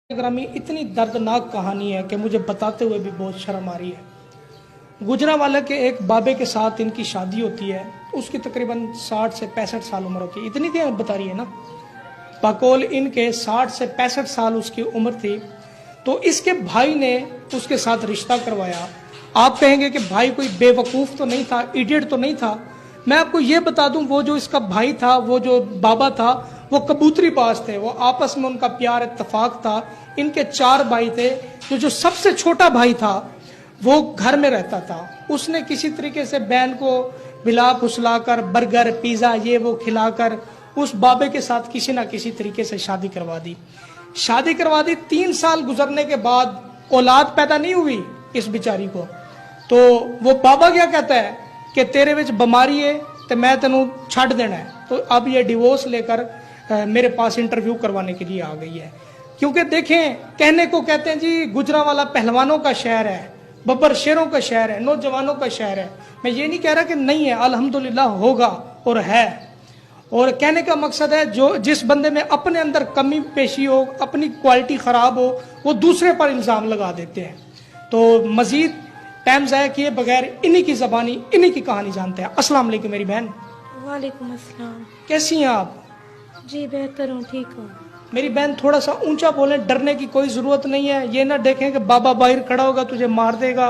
ग्रामी इतनी दर्दनाक कहानी है कि मुझे बताते हुए भी बहुत शर्म आ रही है। गुजरांवाला के एक बाबे के साथ इनकी शादी होती है। उसकी तकरीबन 60 से 65 साल उम्र होती है। इतनी देर बता रही है ना, बकौल इनके 60 से 65 साल उसकी उम्र थी। तो इसके भाई ने उसके साथ रिश्ता करवाया। आप कहेंगे कि भाई कोई बेवकूफ़ तो नहीं था, इडियट तो नहीं था। मैं आपको ये बता दूं, वो जो इसका भाई था, वो जो बाबा था, वो कबूतरी बाज थे। वो आपस में उनका प्यार इत्तेफाक था। इनके 4 भाई थे। जो सबसे छोटा भाई था वो घर में रहता था। उसने किसी तरीके से बहन को मिला फुसलाकर बर्गर पिज़्ज़ा ये वो खिलाकर उस बाबे के साथ किसी ना किसी तरीके से शादी करवा दी। 3 साल गुजरने के बाद औलाद पैदा नहीं हुई इस बेचारी को। तो वो बाबा क्या कहता है कि तेरे विच बीमारी है तो मैं तेनू छड़ देना है। तो अब ये डिवोर्स लेकर मेरे पास इंटरव्यू करवाने के लिए आ गई है। क्योंकि देखें, कहने को कहते हैं जी गुजरांवाला पहलवानों का शहर है, बब्बर शेरों का शहर है, नौजवानों का शहर है। मैं ये नहीं कह रहा कि नहीं है, अल्हम्दुलिल्लाह होगा और है। और कहने का मकसद है जो जिस बंदे में अपने अंदर कमी पेशी हो, अपनी क्वालिटी खराब हो, वो दूसरे पर इल्ज़ाम लगा देते हैं। तो मजीद टाइम ज़ाया किए बगैर इन्हीं की ज़बानी इन्हीं की कहानी जानते हैं। अस्सलाम वालेकुम मेरी बहन। वालेकुम अस्सलाम। कैसी हैं आप? जी बेहतर हूँ, ठीक हूँ। मेरी बहन थोड़ा सा ऊंचा बोलें, डरने की कोई ज़रूरत नहीं है। ये ना देखें कि बाबा बाहर खड़ा होगा तुझे मार देगा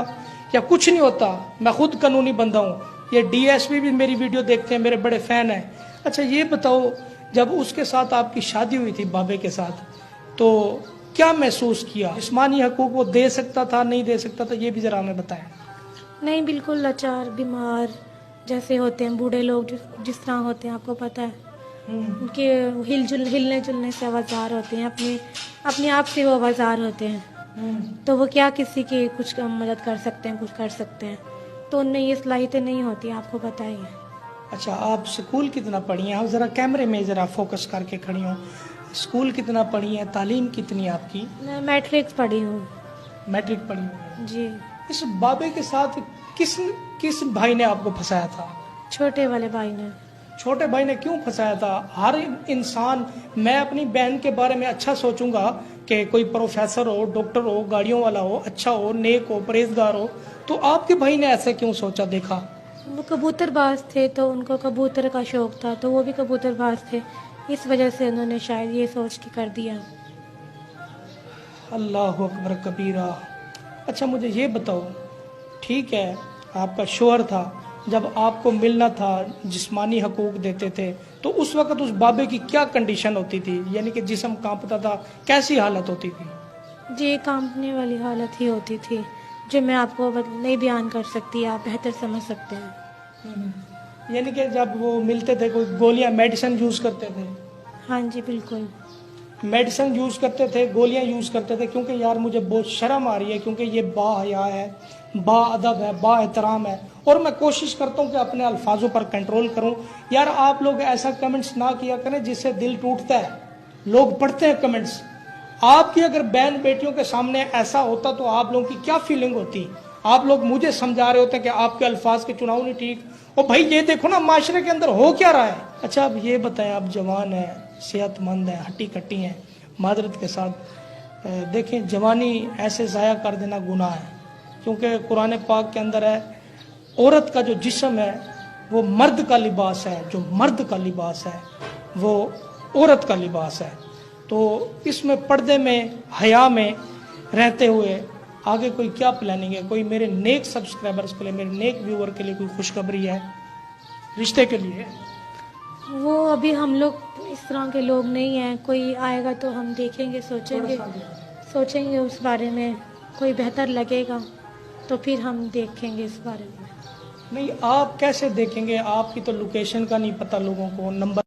या कुछ नहीं होता। मैं खुद कानूनी बंदा हूँ। ये डीएसपी भी मेरी वीडियो देखते हैं, मेरे बड़े फ़ैन हैं। अच्छा ये बताओ, जब उसके साथ आपकी शादी हुई थी बाबे के साथ, तो क्या महसूस किया? जिस्मानी हकूक वो दे सकता था, नहीं दे सकता था, ये भी ज़रा हमें बताएं। नहीं, बिल्कुल लाचार बीमार जैसे होते हैं बूढ़े लोग जिस तरह होते हैं, आपको पता है उनके हिलने जुलने से आवाज़ार होते हैं, अपने आप से वो आवाज़ार होते हैं। तो वो क्या किसी की कुछ मदद कर सकते हैं, कुछ कर सकते हैं? तो उनमें ये सलाहियतें नहीं होती, आपको पता ही है। अच्छा, आप स्कूल कितना पढ़ी हैं? आप ज़रा कैमरे में ज़रा फोकस करके खड़ी हो। स्कूल कितना पढ़ी है? तालीम कितनी है आपकी? मैं मैट्रिक्स पढ़ी हूँ। मैट्रिक पढ़ी हुई है। जी। इस बाबे के साथ किस भाई ने आपको फंसाया था? छोटे वाले भाई ने। छोटे भाई ने क्यों फंसाया था? हर इंसान, मैं अपनी बहन के बारे में अच्छा सोचूंगा कि कोई प्रोफेसर हो, डॉक्टर हो, गाड़ियों वाला हो, अच्छा हो, नेक हो, परहेजगार हो। तो आपके भाई ने ऐसे क्यों सोचा? देखा वो कबूतरबाज थे तो उनको कबूतर का शौक था, तो वो भी कबूतरबाज थे। इस वजह से उन्होंने शायद ये सोच के कर दिया। अल्लाह अकबर कबीरा। अच्छा मुझे ये बताओ, ठीक है आपका शोहर था, जब आपको मिलना था जिस्मानी हकूक देते थे, तो उस वक़्त उस बाबे की क्या कंडीशन होती थी? यानी कि जिस्म कांपता था, कैसी हालत होती थी? जी, कांपने वाली हालत ही होती थी, जो मैं आपको नहीं बयान कर सकती, आप बेहतर समझ सकते हैं। यानी कि जब वो मिलते थे कोई गोलियां मेडिसिन यूज़ करते थे? हाँ जी बिल्कुल। मेडिसिन यूज़ करते थे, गोलियां यूज़ करते थे? क्योंकि यार मुझे बहुत शर्म आ रही है, क्योंकि ये बाहया है, बाअदब है, बाएहतराम है। और मैं कोशिश करता हूँ कि अपने अल्फाजों पर कंट्रोल करूँ। यार आप लोग ऐसा कमेंट्स ना किया करें जिससे दिल टूटता है। लोग पढ़ते हैं कमेंट्स। आपकी अगर बहन बेटियों के सामने ऐसा होता तो आप लोगों की क्या फीलिंग होती? आप लोग मुझे समझा रहे होते हैं कि आपके अल्फाज के चुनाव नहीं ठीक। और भाई ये देखो ना माशरे के अंदर हो क्या रहा है। अच्छा अब ये बताएं, आप जवान हैं, सेहतमंद हैं, हट्टी कट्टी हैं, मादरत के साथ देखें, जवानी ऐसे ज़ाया कर देना गुनाह है। क्योंकि कुरान पाक के अंदर है, औरत का जो जिस्म है वो मर्द का लिबास है, जो मर्द का लिबास है वो औरत का लिबास है। तो इसमें पर्दे में, हया में रहते हुए आगे कोई क्या प्लानिंग है? कोई मेरे नेक सब्सक्राइबर्स के लिए, मेरे नेक व्यूअर के लिए कोई खुशखबरी है रिश्ते के लिए? वो अभी हम लोग इस तरह के लोग नहीं हैं। कोई आएगा तो हम देखेंगे, सोचेंगे उस बारे में। कोई बेहतर लगेगा तो फिर हम देखेंगे इस बारे में। नहीं, आप कैसे देखेंगे? आपकी तो लोकेशन का नहीं पता लोगों को, नंबर